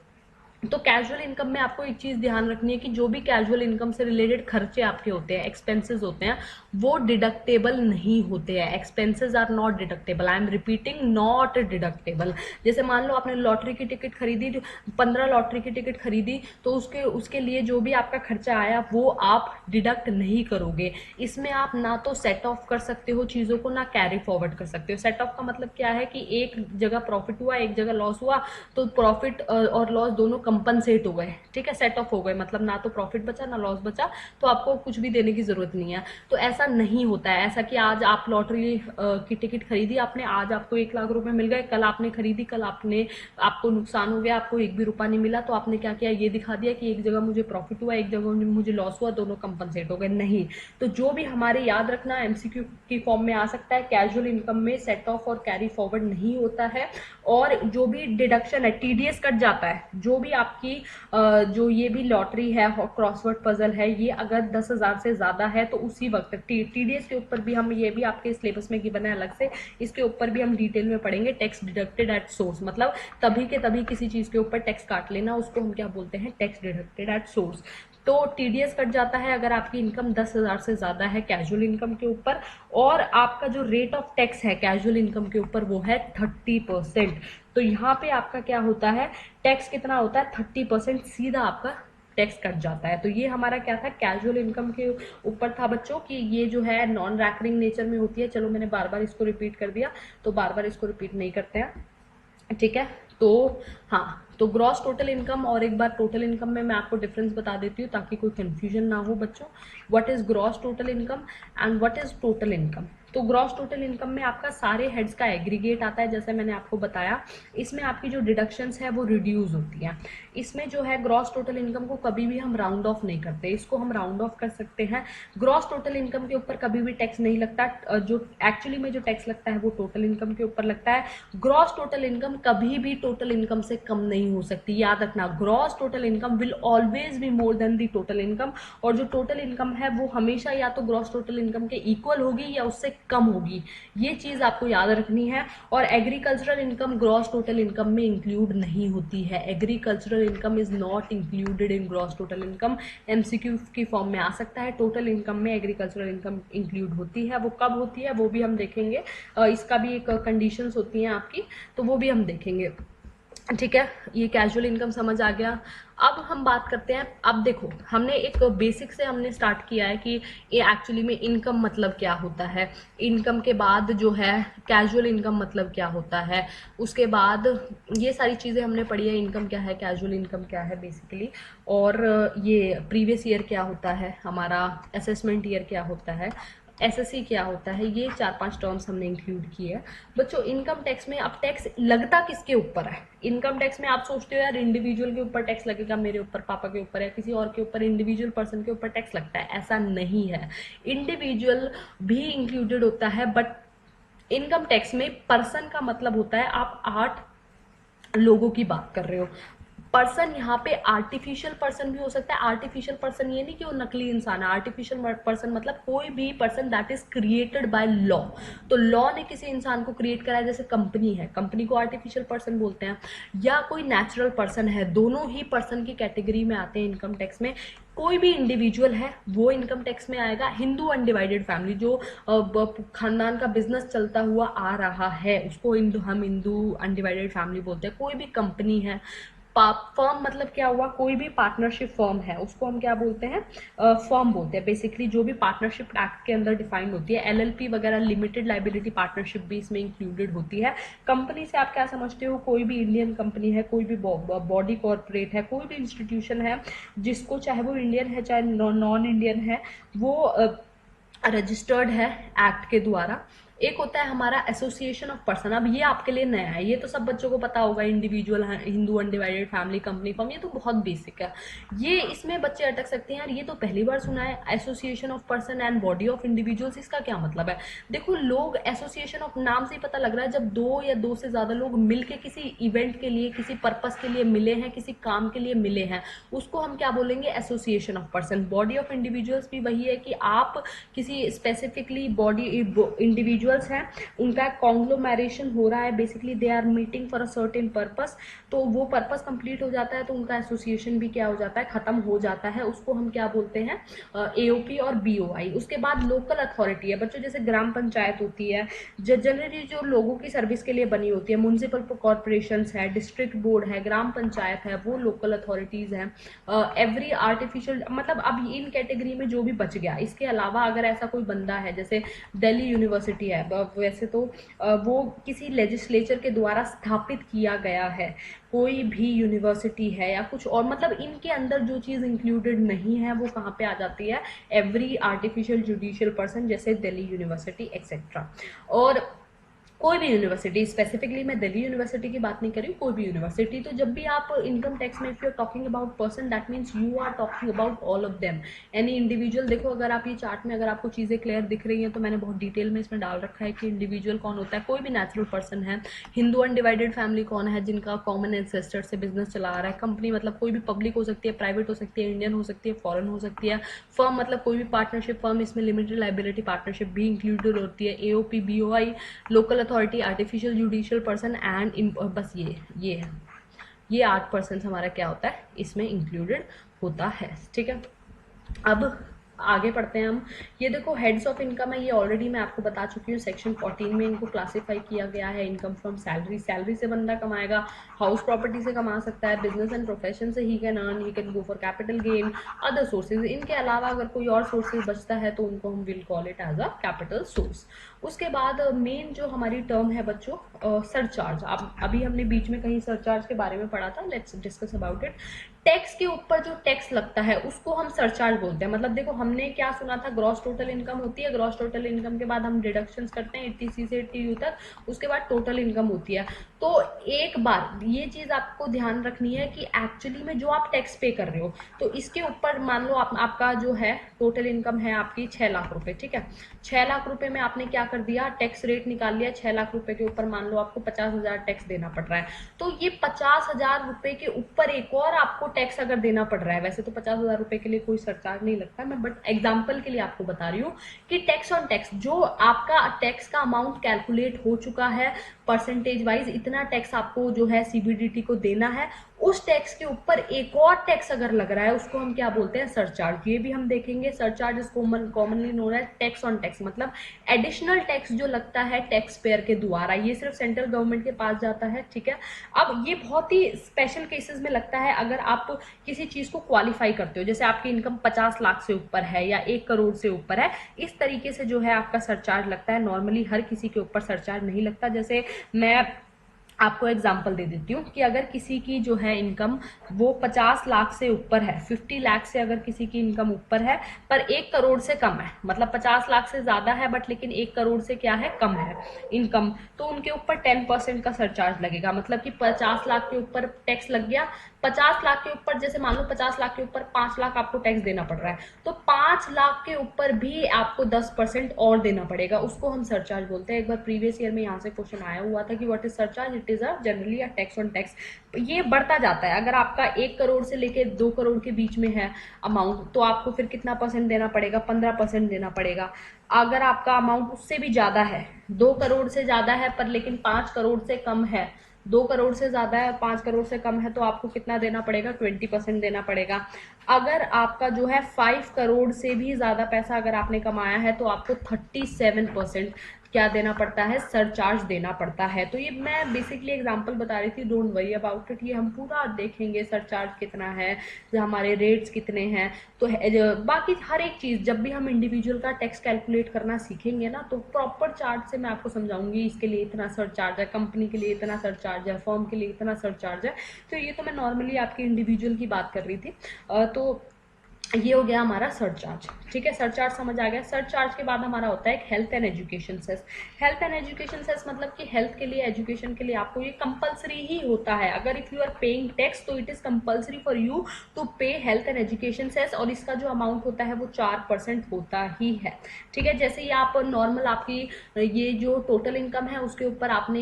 तो कैजुअल इनकम में आपको एक चीज ध्यान रखनी है कि जो भी कैजुअल इनकम से रिलेटेड खर्चे आपके होते हैं, एक्सपेंसेस होते हैं, वो डिडक्टेबल नहीं होते हैं। Expenses are not deductible, I am repeating, not deductible. जैसे मान लो आपने लॉटरी की टिकट खरीदी, 15 लॉटरी की टिकट खरीदी, तो उसके उसके लिए जो भी आपका खर्चा आया वो आप डिडक्ट नहीं करोगे। इसमें आप ना तो सेट ऑफ कर सकते हो चीजों को, ना कैरी फॉरवर्ड कर सकते हो। सेट ऑफ का मतलब क्या है कि एक जगह प्रॉफिट हुआ, एक जगह लॉस हुआ, तो प्रॉफिट और लॉस दोनों कंपनसेट हो गए, ठीक है, सेट ऑफ हो गए, मतलब ना तो प्रॉफिट बचा ना लॉस बचा, तो आपको कुछ भी देने की जरूरत नहीं है। तो ऐसा नहीं होता है, ऐसा कि आज आप लॉटरी की टिकट खरीदी आपने, आज आपको 1 लाख रुपए मिल गए, कल आपने खरीदी, कल आपको नुकसान हो गया, आपको एक भी रुपया नहीं मिला, तो आपने क्या किया, ये दिखा दिया कि एक जगह मुझे प्रॉफिट हुआ, एक जगह मुझे लॉस हुआ, दोनों कंपनसेट हो गए। नहीं, तो जो भी हमारे याद रखना एमसीक्यू की फॉर्म में आ सकता है, कैजुअल इनकम में सेट ऑफ और कैरी फॉरवर्ड नहीं होता है। और जो भी डिडक्शन है, टीडीएस कट जाता है, जो भी आपकी जो ये भी लॉटरी है, क्रॉसवर्ड पजल है, ये अगर 10,000 से ज्यादा है तो उसी वक्त टीडीएस के ऊपर भी हम, ये भी आपके सिलेबस में गिवन है अलग से, इसके ऊपर भी हम डिटेल में पढ़ेंगे। टैक्स डिडक्टेड एट सोर्स, मतलब तभी के तभी किसी चीज के ऊपर टैक्स काट लेना, उसको हम क्या बोलते हैं, टैक्स डिडक्टेड एट सोर्स। तो टीडीएस कट जाता है अगर आपकी इनकम 10,000 से ज्यादा है कैजुअल इनकम के ऊपर, और आपका जो रेट ऑफ टैक्स है कैजुअल इनकम के ऊपर वो है 30%। तो यहाँ पे आपका क्या होता है, टैक्स कितना होता है, 30%, सीधा आपका टैक्स कट जाता है। तो ये हमारा क्या था, कैजुअल इनकम के ऊपर था बच्चों, कि ये जो है नॉन रैकरिंग नेचर में होती है। चलो मैंने बार बार इसको रिपीट कर दिया, तो बार बार इसको रिपीट नहीं करते हैं, ठीक है। तो हाँ, तो ग्रॉस टोटल इनकम और एक बार टोटल इनकम में मैं आपको डिफरेंस बता देती हूँ ताकि कोई कंफ्यूजन ना हो बच्चों। What is gross total income and what is total income. तो ग्रॉस टोटल इनकम में आपका सारे हेड्स का एग्रीगेट आता है, जैसे मैंने आपको बताया। इसमें आपकी जो डिडक्शंस है वो रिड्यूस होती हैं। इसमें जो है ग्रॉस टोटल इनकम को कभी भी हम राउंड ऑफ नहीं करते, इसको हम राउंड ऑफ कर सकते हैं। ग्रॉस टोटल इनकम के ऊपर कभी भी टैक्स नहीं लगता, जो एक्चुअली में जो टैक्स लगता है वो टोटल इनकम के ऊपर लगता है। ग्रॉस टोटल इनकम कभी भी टोटल इनकम से कम नहीं हो सकती, याद रखना। Gross total income will always be more than the total income, और जो टोटल इनकम है वो हमेशा या तो ग्रॉस टोटल इनकम के इक्वल होगी या उससे कम होगी, ये चीज आपको याद रखनी है। और agricultural income gross total income में इंक्लूड नहीं होती है। Agricultural income is not included in gross total income. MCQ की फॉर्म में आ सकता है, टोटल इनकम में एग्रीकल्चरल इनकम इंक्लूड होती है। वो कब होती है वो भी हम देखेंगे, इसका भी एक कंडीशंस होती हैं आपकी, तो वो भी हम देखेंगे, ठीक है। ये कैजुअल इनकम समझ आ गया। अब हम बात करते हैं, अब देखो हमने एक बेसिक से हमने स्टार्ट किया है कि ये एक्चुअली में इनकम मतलब क्या होता है, इनकम के बाद जो है कैजुअल इनकम मतलब क्या होता है, उसके बाद ये सारी चीज़ें हमने पढ़ी है, इनकम क्या है, कैजुअल इनकम क्या है बेसिकली, और ये प्रीवियस ईयर क्या होता है हमारा, असेसमेंट ईयर क्या होता है, एसएससी क्या होता है, ये 4-5 टर्म्स हमने इंक्लूड किए हैं बच्चों। इनकम टैक्स में अब टैक्स लगता किसके ऊपर है, इनकम टैक्स में आप सोचते हो यार इंडिविजुअल के ऊपर टैक्स लगेगा, मेरे ऊपर, पापा के ऊपर या किसी और के ऊपर, इंडिविजुअल पर्सन के ऊपर टैक्स लगता है, ऐसा नहीं है। इंडिविजुअल भी इंक्लूडेड होता है, बट इनकम टैक्स में पर्सन का मतलब होता है आप 8 लोगों की बात कर रहे हो। पर्सन यहाँ पे आर्टिफिशियल पर्सन भी हो सकता है। आर्टिफिशियल पर्सन ये नहीं कि वो नकली इंसान है, आर्टिफिशियल पर्सन मतलब कोई भी person that is created by law. तो लॉ ने किसी इंसान को क्रिएट करा है, जैसे कंपनी है, कंपनी को आर्टिफिशियल पर्सन बोलते हैं, या कोई नेचुरल पर्सन है, दोनों ही पर्सन की कैटेगरी में आते हैं इनकम टैक्स में। कोई भी इंडिविजुअल है वो इनकम टैक्स में आएगा। हिंदू अनडिवाइडेड फैमिली, जो खानदान का बिजनेस चलता हुआ आ रहा है, उसको हम हिंदू अनडिवाइडेड फैमिली बोलते हैं। कोई भी कंपनी है, फर्म मतलब क्या हुआ, कोई भी पार्टनरशिप फर्म है उसको हम क्या बोलते हैं, फर्म बोलते हैं बेसिकली, जो भी पार्टनरशिप एक्ट के अंदर डिफाइंड होती है। एलएलपी वगैरह, लिमिटेड लाइबिलिटी पार्टनरशिप भी इसमें इंक्लूडेड होती है। कंपनी से आप क्या समझते हो, कोई भी इंडियन कंपनी है, कोई भी बॉडी कॉर्पोरेट है, कोई भी इंस्टीट्यूशन है जिसको, चाहे वो इंडियन है चाहे नॉन इंडियन है, वो रजिस्टर्ड है एक्ट के द्वारा। एक होता है हमारा एसोसिएशन ऑफ पर्सन। अब ये आपके लिए नया है, ये तो सब बच्चों को पता होगा, individual, Hindu undivided family, company firm, ये तो बहुत बेसिक है। ये इसमें बच्चे अटक सकते हैं, यार ये तो पहली बार सुना है, association of person and body of individuals, इसका क्या मतलब है। देखो लोग, एसोसिएशन ऑफ नाम से ही पता लग रहा है, जब 2 या 2 से ज्यादा लोग मिलके किसी इवेंट के लिए, किसी पर्पस के लिए मिले हैं, किसी काम के लिए मिले हैं, उसको हम क्या बोलेंगे, association of person. Body of individuals भी वही है कि आप किसी स्पेसिफिकली बॉडी इंडिविजुअल इंडिविजुअल्स हैं, उनका कॉन्ग्लोमेरेशन हो रहा है, basically they are meeting for a certain purpose, तो वो पर्पस कंप्लीट हो जाता है तो उनका एसोसिएशन भी क्या हो जाता है, खत्म हो जाता है, उसको हम क्या बोलते हैं, एओपी और बीओआई। उसके बाद लोकल अथॉरिटी है बच्चों, जैसे ग्राम पंचायत होती है, जनरली जो लोगों की सर्विस के लिए बनी होती है, म्यूनसिपल कॉर्पोरेशन है, डिस्ट्रिक्ट बोर्ड है, ग्राम पंचायत है, वो लोकल अथॉरिटीज हैं। एवरी आर्टिफिशियल, मतलब अब इन कैटेगरी में जो भी बच गया, इसके अलावा अगर ऐसा कोई बंदा है, जैसे दिल्ली यूनिवर्सिटी है, वैसे तो वो किसी लेजिस्लेचर के द्वारा स्थापित किया गया है, कोई भी यूनिवर्सिटी है या कुछ और, मतलब इनके अंदर जो चीज़ इंक्लूडेड नहीं है वो कहाँ पे आ जाती है, एवरी आर्टिफिशियल जुडिशियल पर्सन, जैसे दिल्ली यूनिवर्सिटी एक्सेट्रा। और कोई भी यूनिवर्सिटी, स्पेसिफिकली मैं दिल्ली यूनिवर्सिटी की बात नहीं कर रही हूँ, कोई भी यूनिवर्सिटी। तो जब भी आप इनकम टैक्स में if you are talking about person, that means you are talking about all of them, any individual. देखो अगर आप ये चार्ट में अगर आपको चीज़ें क्लियर दिख रही हैं तो मैंने बहुत डिटेल में इसमें डाल रखा है कि इंडिविजुअल कौन होता है, कोई भी नेचुरल पर्सन है, हिंदू अनडिवाइडेड फैमिली कौन है जिनका कॉमन एंसेस्टर से बिजनेस चला आ रहा है, कंपनी मतलब कोई भी पब्लिक हो सकती है, प्राइवेट हो सकती है, इंडियन हो सकती है, फॉरेन हो सकती है, फर्म मतलब कोई भी पार्टनरशिप फर्म, इसमें लिमिटेड लाइबिलिटी पार्टनरशिप भी इंक्लूडेड होती है, AOP, BOI, local authority, artificial judicial person and बस ये है, ये 8% हमारा क्या होता है, इसमें इंक्लूडेड होता है। ठीक है, अब आगे पढ़ते हैं हम। ये देखो हेड्स ऑफ इनकम है, ये ऑलरेडी मैं आपको बता चुकी हूँ, सेक्शन 14 में इनको क्लासिफाई किया गया है। इनकम फ्रॉम सैलरी, सैलरी से बंदा कमाएगा, हाउस प्रॉपर्टी से कमा सकता है, बिजनेस एंड प्रोफेशन से he can earn, he can go for capital gain, other sources. इनके अलावा अगर कोई और सोर्सेज बचता है तो उनको हम will call it as a capital source. उसके बाद मेन जो हमारी टर्म है बच्चों, सरचार्ज। अब अभी हमने बीच में कहीं सरचार्ज के बारे में पढ़ा था, let's discuss about it. Tax के ऊपर जो टैक्स लगता है उसको हम सरचार्ज बोलते हैं। मतलब देखो हमने क्या सुना था, ग्रॉस टोटल इनकम होती है, ग्रॉस टोटल इनकम के बाद हम डिडक्शंस करते हैं 80C से 80U तक, उसके बाद टोटल इनकम होती है। तो एक बार ये चीज आपको ध्यान रखनी है कि एक्चुअली में जो आप टैक्स पे कर रहे हो, तो इसके ऊपर मान लो आपका जो है टोटल इनकम है आपकी 6 लाख रुपए, ठीक है, 6 लाख रुपए में आपने क्या कर दिया, टैक्स रेट निकाल लिया, 6 लाख रुपए के ऊपर मान लो आपको 50,000 टैक्स देना पड़ रहा है। तो ये 50,000 रुपए के ऊपर एक और आपको टैक्स अगर देना पड़ रहा है, वैसे तो 50,000 रुपए के लिए कोई सरचार्ज नहीं लगता, मैं बट एग्जाम्पल के लिए आपको बता रही हूँ कि टैक्स ऑन टैक्स, जो आपका टैक्स का अमाउंट कैलकुलेट हो चुका है परसेंटेज वाइज, इतना टैक्स आपको जो है सीबीडीटी को देना है, उस टैक्स के ऊपर एक और टैक्स अगर लग रहा है उसको हम क्या बोलते हैं, सरचार्ज। ये भी हम देखेंगे, surcharge is commonly known as tax on tax, मतलब एडिशनल टैक्स जो लगता है टैक्स पेयर के द्वारा, ये सिर्फ सेंट्रल गवर्नमेंट के पास जाता है। ठीक है, अब ये बहुत ही स्पेशल केसेस में लगता है अगर आप किसी चीज को क्वालिफाई करते हो, जैसे आपकी इनकम 50 लाख से ऊपर है या 1 करोड़ से ऊपर है, इस तरीके से जो है आपका सरचार्ज लगता है। नॉर्मली हर किसी के ऊपर सरचार्ज नहीं लगता। जैसे मैं आपको एग्जाम्पल दे देती हूँ कि अगर किसी की जो है इनकम वो 50 लाख से ऊपर है, 50 लाख से अगर किसी की इनकम ऊपर है पर 1 करोड़ से कम है, मतलब 50 लाख से ज्यादा है बट लेकिन 1 करोड़ से क्या है, कम है इनकम, तो उनके ऊपर 10% का सरचार्ज लगेगा। मतलब कि 50 लाख के ऊपर टैक्स लग गया, 50 लाख के ऊपर, जैसे मान लो 50 लाख के ऊपर 5 लाख आपको टैक्स देना पड़ रहा है, तो 5 लाख के ऊपर भी आपको 10% और देना पड़ेगा, उसको हम सरचार्ज बोलते हैं। एक बार प्रीवियस ईयर में यहाँ से क्वेश्चन आया हुआ था कि what is surcharge, it is a generally a tax on tax. ये बढ़ता जाता है, अगर आपका 1 करोड़ से लेके 2 करोड़ के बीच में है अमाउंट, तो आपको फिर कितना परसेंट देना पड़ेगा, 15% देना पड़ेगा। अगर आपका अमाउंट उससे भी ज्यादा है, 2 करोड़ से ज्यादा है पर लेकिन 5 करोड़ से कम है, 2 करोड़ से ज्यादा है 5 करोड़ से कम है, तो आपको कितना देना पड़ेगा, 20% देना पड़ेगा। अगर आपका जो है 5 करोड़ से भी ज्यादा पैसा अगर आपने कमाया है तो आपको 37% क्या देना पड़ता है, सरचार्ज देना पड़ता है। तो ये मैं बेसिकली एग्जांपल बता रही थी, डोंट वरी अबाउट इट, ये हम पूरा देखेंगे सरचार्ज कितना है, हमारे रेट्स कितने हैं। तो बाकी हर एक चीज जब भी हम इंडिविजुअल का टैक्स कैलकुलेट करना सीखेंगे ना, तो प्रॉपर चार्ट से मैं आपको समझाऊंगी, इसके लिए इतना सरचार्ज है, कंपनी के लिए इतना सरचार्ज है, फर्म के लिए इतना सरचार्ज है। तो ये तो मैं नॉर्मली आपके इंडिविजुअल की बात कर रही थी। तो ये हो गया हमारा सरचार्ज। ठीक है, सरचार्ज समझ आ गया। सरचार्ज के बाद हमारा होता है एक health and education cess. Health and education cess मतलब कि हेल्थ के लिए, एजुकेशन के लिए आपको ये कंपलसरी ही होता है। अगर if you are paying tax तो it is compulsory for you to pay health and education cess, और इसका जो अमाउंट होता है वो 4% होता ही है। ठीक है, जैसे ही आप नॉर्मल आपकी ये जो टोटल इनकम है उसके ऊपर आपने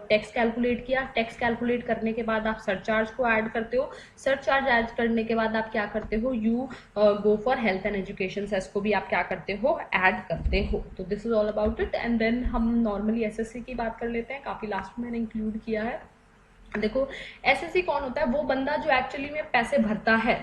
टैक्स कैलकुलेट किया, टैक्स कैलकुलेट करने के बाद आप सरचार्ज को ऐड करते हो, सरचार्ज ऐड करने के बाद आप क्या करते हो, you go for health and education cess को भी आप क्या करते हो, ऐड करते हो। तो this is all about it. And then हम नॉर्मली एसएससी की बात कर लेते हैं, काफी लास्ट में मैंने इंक्लूड किया है। देखो एसएससी कौन होता है, वो बंदा जो एक्चुअली में पैसे भरता है।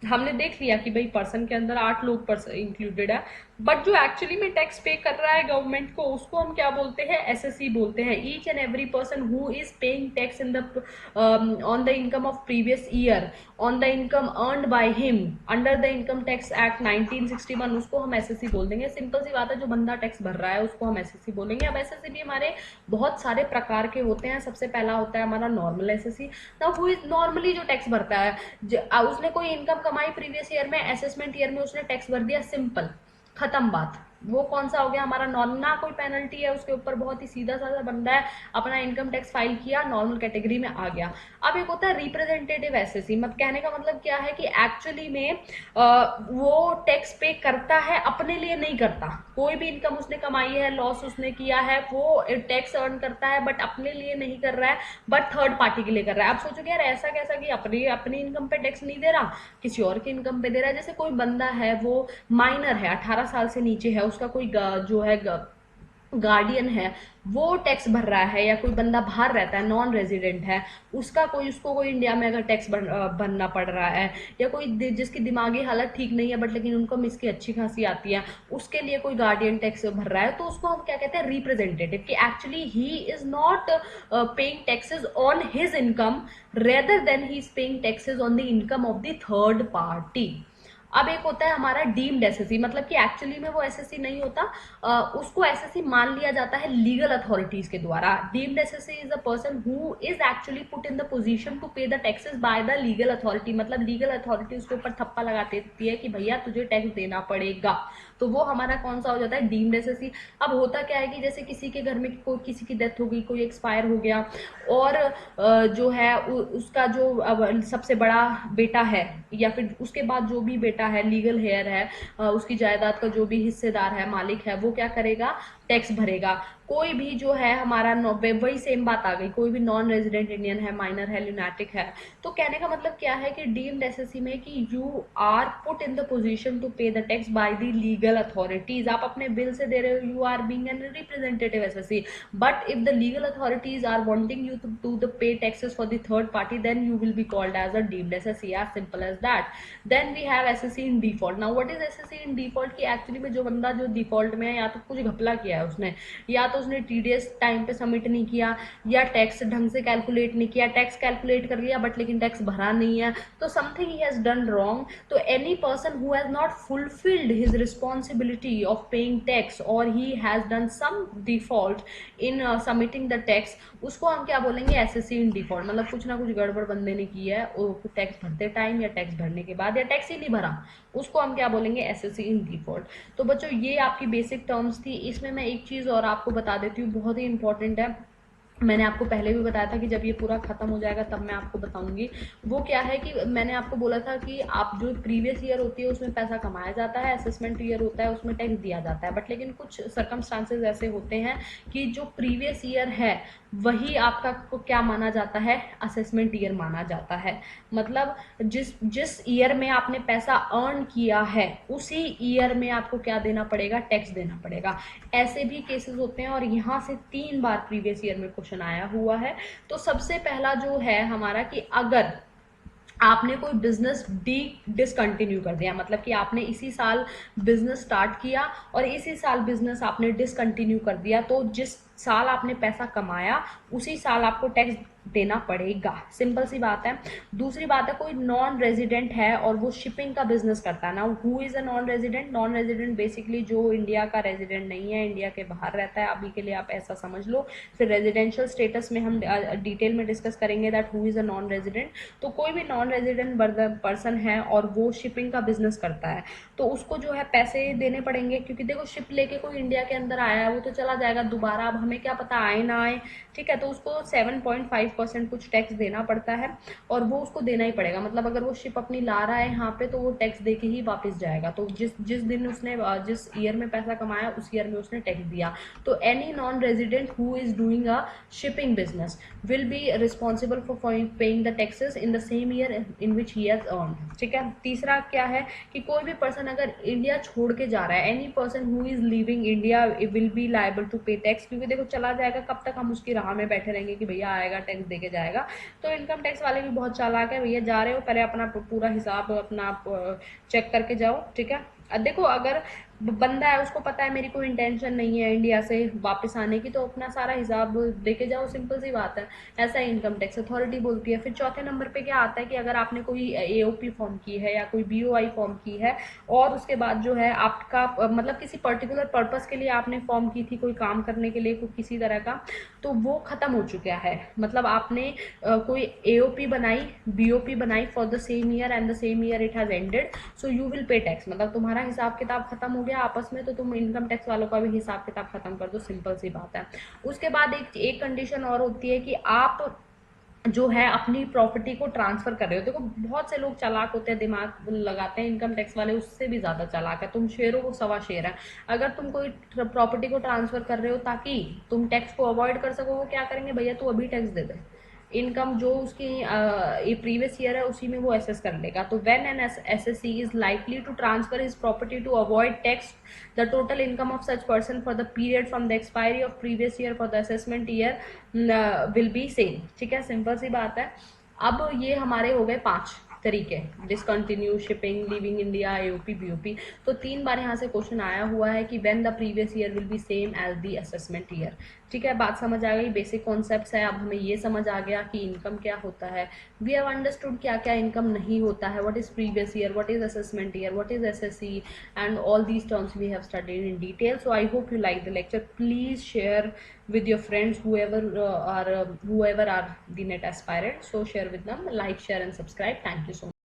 हमने देख लिया कि भाई पर्सन के अंदर 8 लोग इंक्लूडेड है, बट जो एक्चुअली में टैक्स पे कर रहा है गवर्नमेंट को, उसको हम क्या बोलते हैं, एसएससी बोलते हैं। Each and every person who is paying tax in the on the income of previous year on the income earned by him under the income tax act 1961, उसको हम एसएससी बोल देंगे। सिंपल सी बात है, जो बंदा टैक्स भर रहा है उसको हम एसएससी बोलेंगे। अब एसएससी भी हमारे बहुत सारे प्रकार के होते हैं। सबसे पहला होता है हमारा normal SSC. Now who is normally जो टैक्स भरता है, उसने कोई इनकम कमाई प्रीवियस ईयर में, असेसमेंट ईयर में उसने टैक्स भर दिया, सिंपल, खत्म बात। वो कौन सा हो गया हमारा नॉर्मल, ना कोई पेनल्टी है उसके ऊपर, बहुत ही सीधा साधा बंदा है, अपना इनकम टैक्स फाइल किया, नॉर्मल कैटेगरी में आ गया। अब एक होता है रिप्रेजेंटेटिव एसएससी। मतलब कहने का मतलब क्या है कि एक्चुअली में वो टैक्स पे करता है, अपने लिए नहीं करता। कोई भी इनकम उसने कमाई है, लॉस उसने किया है, वो टैक्स अर्न करता है, बट अपने लिए नहीं कर रहा है, बट थर्ड पार्टी के लिए कर रहा है। आप सोचोगे यार ऐसा कैसा कि अपनी अपनी इनकम पे टैक्स नहीं दे रहा, किसी और की इनकम पे दे रहा है। जैसे कोई बंदा है, वो माइनर है, 18 साल से नीचे है, उसका कोई जो है गार्डियन है, वो टैक्स भर रहा है, या कोई बंदा बाहर रहता है, नॉन रेजिडेंट है, उसको कोई इंडिया में अगर टैक्स भरना पड़ रहा है, या कोई जिसकी दिमागी हालत ठीक नहीं है बट लेकिन उनको इसकी अच्छी खासी आती है, उसके लिए कोई गार्डियन टैक्स भर रहा है, तो उसको हम क्या कहते हैं, रिप्रेजेंटेटिव। कि actually he is not paying taxes on his income rather than he is paying taxes on the income of the third party. अब एक होता है हमारा डीम्ड एसएससी, मतलब कि एक्चुअली में वो एसएससी नहीं होता, उसको एसएससी मान लिया जाता है लीगल अथॉरिटीज के द्वारा। Deemed assessee is a person who is actually put in the position to pay the taxes by the legal authority. मतलब लीगल अथॉरिटी उसके ऊपर थप्पा लगा देती है कि भैया तुझे टैक्स देना पड़ेगा, तो वो हमारा कौन सा हो जाता है, डीम्ड एसएससी। अब होता क्या है कि जैसे किसी के घर में कोई किसी की डेथ हो गई, कोई एक्सपायर हो गया, और जो है उसका जो सबसे बड़ा बेटा है, या फिर उसके बाद जो भी बेटा है, लीगल हेयर है, उसकी जायदाद का जो भी हिस्सेदार है, मालिक है, वो क्या करेगा, टैक्स भरेगा। कोई भी जो है हमारा वही सेम बात आ गई, कोई भी नॉन रेजिडेंट इंडियन है, माइनर है, ल्यूनाटिक है। तो कहने का मतलब क्या है कि डीम्ड एसएससी में कि you are put in the position to pay the tax by the legal authorities. आप अपने बिल से दे रहे हो, you are being an representative assessee. But if the legal authorities are wanting you to the pay taxes for the third party, then you will be called as a deemed assessee, as simple as that. Then we have assessee in default. Now what is SSC in default? की actually में जो बंदा जो default में है, या तो कुछ घपला किया है उसने, या तो उसने टीडीएस टाइम पे सबमिट नहीं किया, या टैक्स ढंग से कैलकुलेट नहीं किया, टैक्स कैलकुलेट कर लिया बट लेकिन टैक्स भरा नहीं है, तो समथिंग ही हैज डन रॉन्ग। तो any person who has not fulfilled his responsibility of paying tax, और he has done some default in submitting the tax, उसको हम क्या बोलेंगे, एसएससी इन डिफॉल्ट। मतलब कुछ ना कुछ गड़बड़ बंदे ने की है, टैक्स भरते टाइम या टैक्स भरने के बाद, या टैक्स ही नहीं भरा, उसको हम क्या बोलेंगे, एसएससी इन डिफॉल्ट। तो बच्चों ये आपकी बेसिक टर्म्स थी। इसमें मैं एक चीज और आपको बता देती हूँ, बहुत ही इंपॉर्टेंट है, मैंने आपको पहले भी बताया था कि जब ये पूरा खत्म हो जाएगा तब मैं आपको बताऊंगी। वो क्या है कि मैंने आपको बोला था कि आप जो प्रीवियस ईयर होती है उसमें पैसा कमाया जाता है, असेसमेंट ईयर होता है उसमें टैक्स दिया जाता है, बट लेकिन कुछ सर्कमस्टांसेस ऐसे होते हैं कि जो प्रीवियस ईयर है वही आपका को क्या माना जाता है, असेसमेंट ईयर माना जाता है। मतलब जिस जिस ईयर में आपने पैसा अर्न किया है उसी ईयर में आपको क्या देना पड़ेगा, टैक्स देना पड़ेगा। ऐसे भी केसेस होते हैं, और यहाँ से 3 बार प्रीवियस ईयर में क्वेश्चन आया हुआ है। तो सबसे पहला जो है हमारा कि अगर आपने कोई बिजनेस डिसकंटिन्यू कर दिया, मतलब कि आपने इसी साल बिजनेस स्टार्ट किया और इसी साल बिजनेस आपने डिसकंटिन्यू कर दिया, तो जिस साल आपने पैसा कमाया उसी साल आपको टैक्स देना पड़ेगा। सिंपल सी बात है। दूसरी बात है, कोई नॉन रेजिडेंट है और वो शिपिंग का बिजनेस करता है ना, who is a non resident? Non resident basically जो इंडिया का रेजिडेंट नहीं है, इंडिया के बाहर रहता है, अभी के लिए आप ऐसा समझ लो। फिर रेजिडेंशियल स्टेटस में हम डिटेल में डिस्कस करेंगे that who is a non resident. तो कोई भी नॉन रेजिडेंट पर्सन है और वो शिपिंग का बिजनेस करता है, तो उसको जो है पैसे देने पड़ेंगे, क्योंकि देखो शिप लेके कोई इंडिया के अंदर आया है, वो तो चला जाएगा दोबारा, अब हमें क्या पता आए ना आए, ठीक है। तो उसको 7.5% 5% कुछ टैक्स देना पड़ता है, और वो उसको देना ही पड़ेगा। मतलब अगर वो शिप अपनी ला रहा है यहाँ पे तो वो टैक्स दे के ही वापस जाएगा। तो जिस जिस दिन उसने जिस ईयर में पैसा कमाया उस ईयर में उसने टैक्स दिया। तो any non resident who is doing a shipping business will be responsible for paying the taxes in the same year in which he has earn. ठीक है। तीसरा क्या है कि कोई भी पर्सन अगर इंडिया छोड़ के जा रहा है, any person who is living India will be liable to pay tax, क्योंकि देखो चला जाएगा कब तक हम उसकी राह में बैठे रहेंगे कि भैया आएगा टैक्स दे के जाएगा। तो इनकम टैक्स वाले भी बहुत चालाक है, भैया जा रहे हो पहले अपना पूरा हिसाब अपना चेक करके जाओ। ठीक है। देखो अगर बंदा है उसको पता है मेरी कोई इंटेंशन नहीं है इंडिया से वापस आने की, तो अपना सारा हिसाब देके जाओ, सिंपल सी बात है। ऐसा ही इनकम टैक्स अथॉरिटी बोलती है। फिर चौथे नंबर पे क्या आता है कि अगर आपने कोई एओपी फॉर्म की है या कोई बीओआई फॉर्म की है, और उसके बाद जो है आपका मतलब किसी पर्टिकुलर पर्पस के लिए आपने फॉर्म की थी, कोई काम करने के लिए कोई किसी तरह का, तो वो खत्म हो चुका है। मतलब आपने कोई एओपी बनाई, बीओपी बनाई for the same year and the same year it has ended, so you will pay tax. मतलब तुम्हारा हिसाब किताब खत्म हो गया आपस में, तो तुम इनकम टैक्स वालों का भी हिसाब किताब खत्म कर दो, सिंपल सी बात है। उसके बाद एक कंडीशन और होती है कि आप जो है अपनी प्रॉपर्टी को ट्रांसफर कर रहे हो। देखो बहुत से लोग चालाक होते हैं, दिमाग लगाते हैं, इनकम टैक्स वाले उससे भी ज्यादा चालाक है। तुम शेर हो वो सवा शेर है। अगर तुम कोई प्रॉपर्टी को ट्रांसफर कर रहे हो ताकि तुम टैक्स को अवॉइड कर सको, वो क्या करेंगे, भैया तू अभी टैक्स दे दे, इनकम जो उसकी ये प्रीवियस ईयर है उसी में वो एसेस कर लेगा। तो when an assessee is likely to transfer his property to avoid tax, the total income of such person for the period from the expiry of previous year for the assessment year will be same. ठीक है, simple सी बात है। अब ये हमारे हो गए 5 तरीके, discontinue, shipping, living India, AOP, BOP. तो 3 बार यहाँ से क्वेश्चन आया हुआ है कि when the previous year will be same as the assessment year. ठीक है, बात समझ आ गई, बेसिक कॉन्सेप्ट्स है। अब हमें ये समझ आ गया कि इनकम क्या होता है, वी हैव अंडरस्टूड क्या क्या इनकम नहीं होता है, what is previous year, what is assessment year, what is assessee, and all these terms we have studied in detail. So I hope you like the lecture. Please share with your friends whoever are the net aspirant. So share with them, like, share and subscribe. Thank you so much.